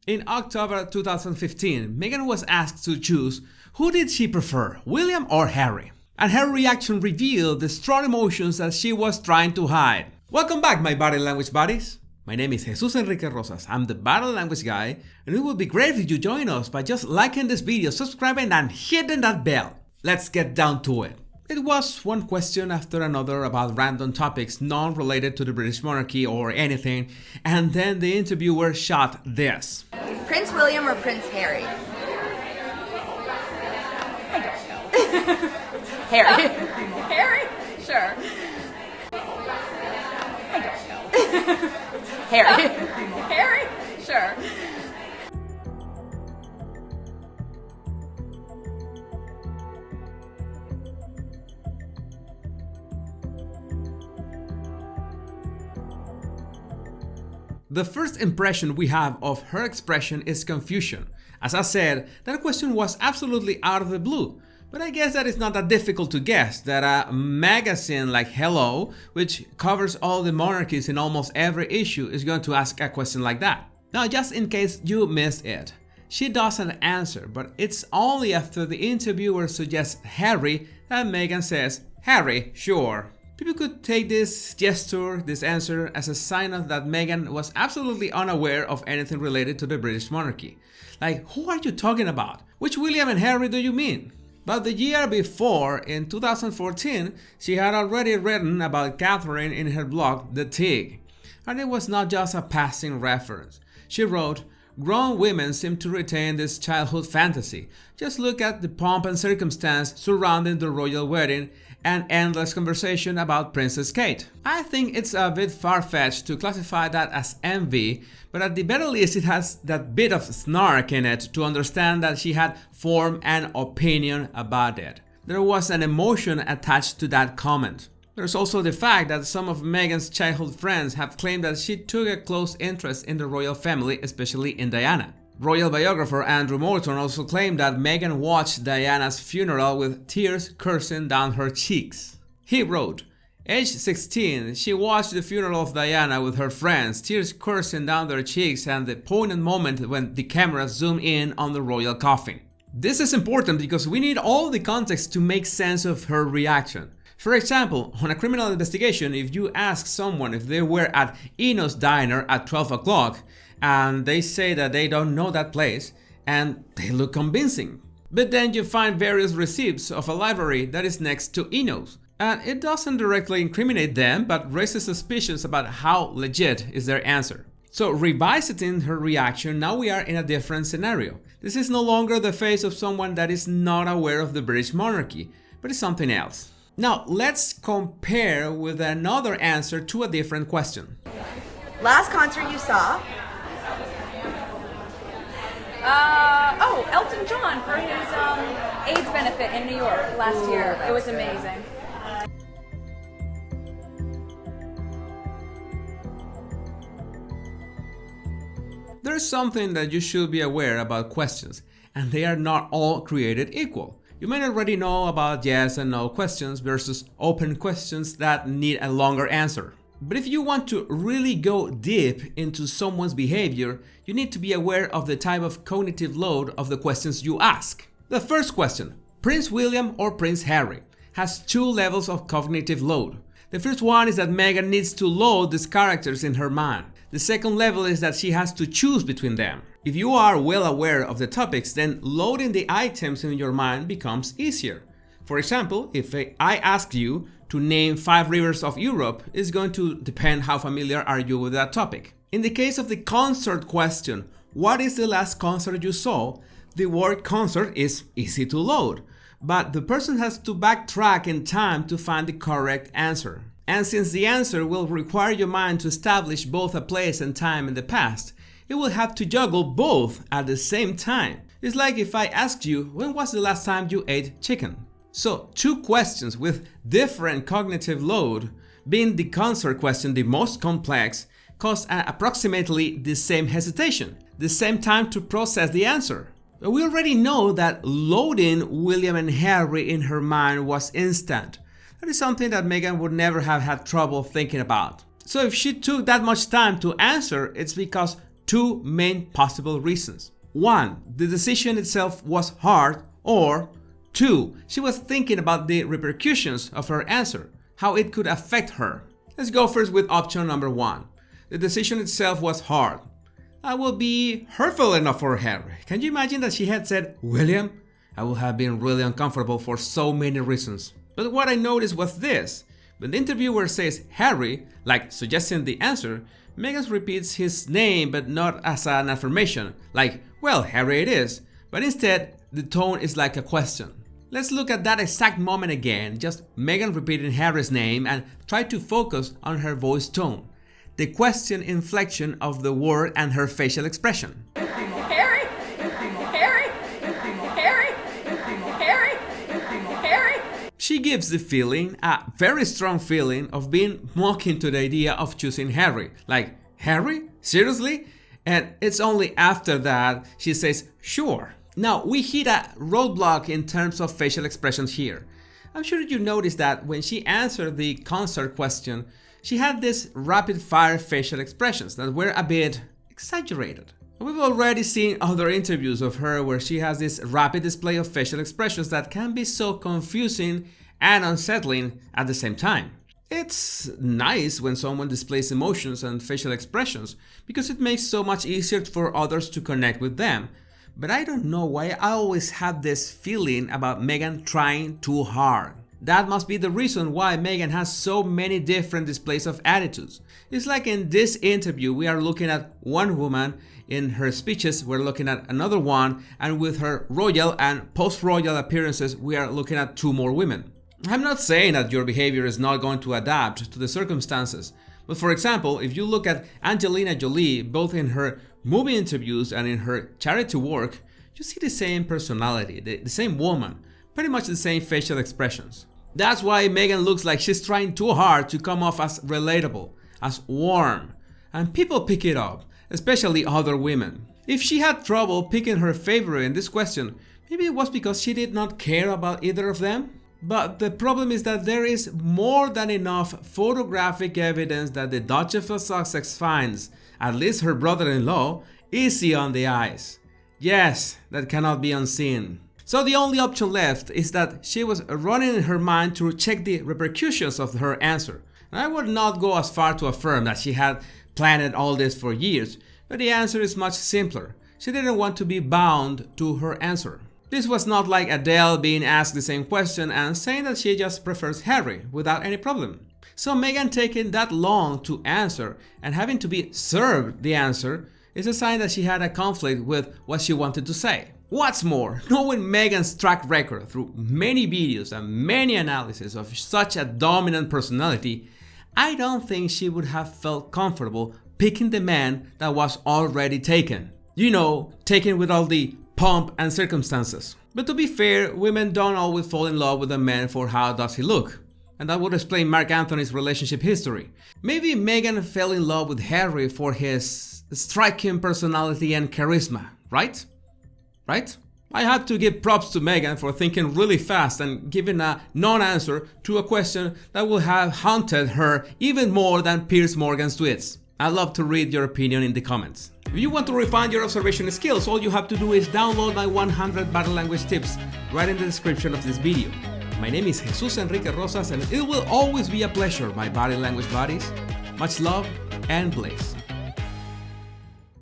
In October 2015, Meghan was asked to choose who did she prefer, William or Harry. And her reaction revealed the strong emotions that she was trying to hide. Welcome back, my body language buddies. My name is Jesus Enrique Rosas. I'm the body language guy, and it would be great if you join us by just liking this video, subscribing, and hitting that bell. Let's get down to it. It was one question after another about random topics not related to the British monarchy or anything, and then the interviewer shot this. Prince William or Prince Harry? I don't know. Harry. Harry? Sure. I don't know. Harry. Harry? Sure. The first impression we have of her expression is confusion. As I said, that question was absolutely out of the blue. But I guess that it's not that difficult to guess that a magazine like Hello, which covers all the monarchies in almost every issue, is going to ask a question like that. Now, just in case you missed it, she doesn't answer, but it's only after the interviewer suggests Harry that Meghan says, Harry, sure. People could take this gesture, this answer, as a sign of that Meghan was absolutely unaware of anything related to the British monarchy. Like, who are you talking about? Which William and Harry do you mean? But the year before, in 2014, she had already written about Catherine in her blog, The Tig. And it was not just a passing reference. She wrote, grown women seem to retain this childhood fantasy. Just look at the pomp and circumstance surrounding the royal wedding and endless conversation about Princess Kate. I think it's a bit far-fetched to classify that as envy, but at the very least it has that bit of snark in it to understand that she had formed an opinion about it. There was an emotion attached to that comment. There's also the fact that some of Meghan's childhood friends have claimed that she took a close interest in the royal family, especially in Diana. Royal biographer Andrew Morton also claimed that Meghan watched Diana's funeral with tears coursing down her cheeks. He wrote, Age 16, she watched the funeral of Diana with her friends, tears coursing down their cheeks and the poignant moment when the camera zoomed in on the royal coffin. This is important because we need all the context to make sense of her reaction. For example, on a criminal investigation, if you ask someone if they were at Eno's diner at 12 o'clock, and they say that they don't know that place, and they look convincing. But then you find various receipts of a library that is next to Eno's, and it doesn't directly incriminate them, but raises suspicions about how legit is their answer. So revisiting her reaction, now we are in a different scenario. This is no longer the face of someone that is not aware of the British monarchy, but it's something else. Now let's compare with another answer to a different question. Last concert you saw? Elton John for his AIDS benefit in New York last year. It was amazing. There's something that you should be aware about questions, and they are not all created equal. You might already know about yes and no questions versus open questions that need a longer answer. But if you want to really go deep into someone's behavior, you need to be aware of the type of cognitive load of the questions you ask. The first question, Prince William or Prince Harry, has two levels of cognitive load. The first one is that Meghan needs to load these characters in her mind. The second level is that she has to choose between them. If you are well aware of the topics, then loading the items in your mind becomes easier. For example, if I ask you to name 5 rivers of Europe, it's going to depend how familiar are you with that topic. In the case of the concert question, what is the last concert you saw? The word concert is easy to load, but the person has to backtrack in time to find the correct answer. And since the answer will require your mind to establish both a place and time in the past, it will have to juggle both at the same time. It's like if I asked you, when was the last time you ate chicken? So, two questions with different cognitive load, being the concert question the most complex, cause approximately the same hesitation, the same time to process the answer. But we already know that loading William and Harry in her mind was instant. That is something that Meghan would never have had trouble thinking about. So if she took that much time to answer, it's because two main possible reasons. 1. The decision itself was hard, or 2. She was thinking about the repercussions of her answer, how it could affect her. Let's go first with option number 1. The decision itself was hard. That will be hurtful enough for Harry. Can you imagine that she had said, William? I would have been really uncomfortable for so many reasons. But what I noticed was this. When the interviewer says Harry, like suggesting the answer, Meghan repeats his name but not as an affirmation, like, well, Harry it is, but instead the tone is like a question. Let's look at that exact moment again, just Meghan repeating Harry's name and try to focus on her voice tone, the question inflection of the word and her facial expression. Harry? Harry? Harry? Harry? Harry? She gives the feeling, a very strong feeling, of being mocking to the idea of choosing Harry. Like, Harry? Seriously? And it's only after that she says, sure. Now, we hit a roadblock in terms of facial expressions here. I'm sure you noticed that when she answered the concert question, she had these rapid-fire facial expressions that were a bit exaggerated. We've already seen other interviews of her where she has this rapid display of facial expressions that can be so confusing and unsettling at the same time. It's nice when someone displays emotions and facial expressions because it makes it so much easier for others to connect with them. But I don't know why I always have this feeling about Meghan trying too hard. That must be the reason why Meghan has so many different displays of attitudes. It's like in this interview we are looking at one woman, in her speeches we're looking at another one, and with her royal and post-royal appearances we are looking at two more women. I'm not saying that your behavior is not going to adapt to the circumstances, but for example, if you look at Angelina Jolie, both in her movie interviews and in her charity work, you see the same personality, the same woman, pretty much the same facial expressions. That's why Meghan looks like she's trying too hard to come off as relatable, as warm, and people pick it up, especially other women. If she had trouble picking her favorite in this question, maybe it was because she did not care about either of them. But the problem is that there is more than enough photographic evidence that the Duchess of Sussex finds, at least her brother-in-law, easy on the eyes. Yes, that cannot be unseen. So the only option left is that she was running in her mind to check the repercussions of her answer. And I would not go as far to affirm that she had planned all this for years, but the answer is much simpler. She didn't want to be bound to her answer. This was not like Adele being asked the same question and saying that she just prefers Harry without any problem. So Meghan taking that long to answer and having to be served the answer is a sign that she had a conflict with what she wanted to say. What's more, knowing Meghan's track record through many videos and many analyses of such a dominant personality, I don't think she would have felt comfortable picking the man that was already taken. You know, taken with all the pomp and circumstances. But to be fair, women don't always fall in love with a man for how does he look. And that would explain Mark Anthony's relationship history. Maybe Meghan fell in love with Harry for his striking personality and charisma, right? Right? I had to give props to Meghan for thinking really fast and giving a non-answer to a question that would have haunted her even more than Piers Morgan's tweets. I'd love to read your opinion in the comments. If you want to refine your observation skills, all you have to do is download my 100 body language tips right in the description of this video. My name is Jesus Enrique Rosas and it will always be a pleasure, my body language buddies. Much love and bliss.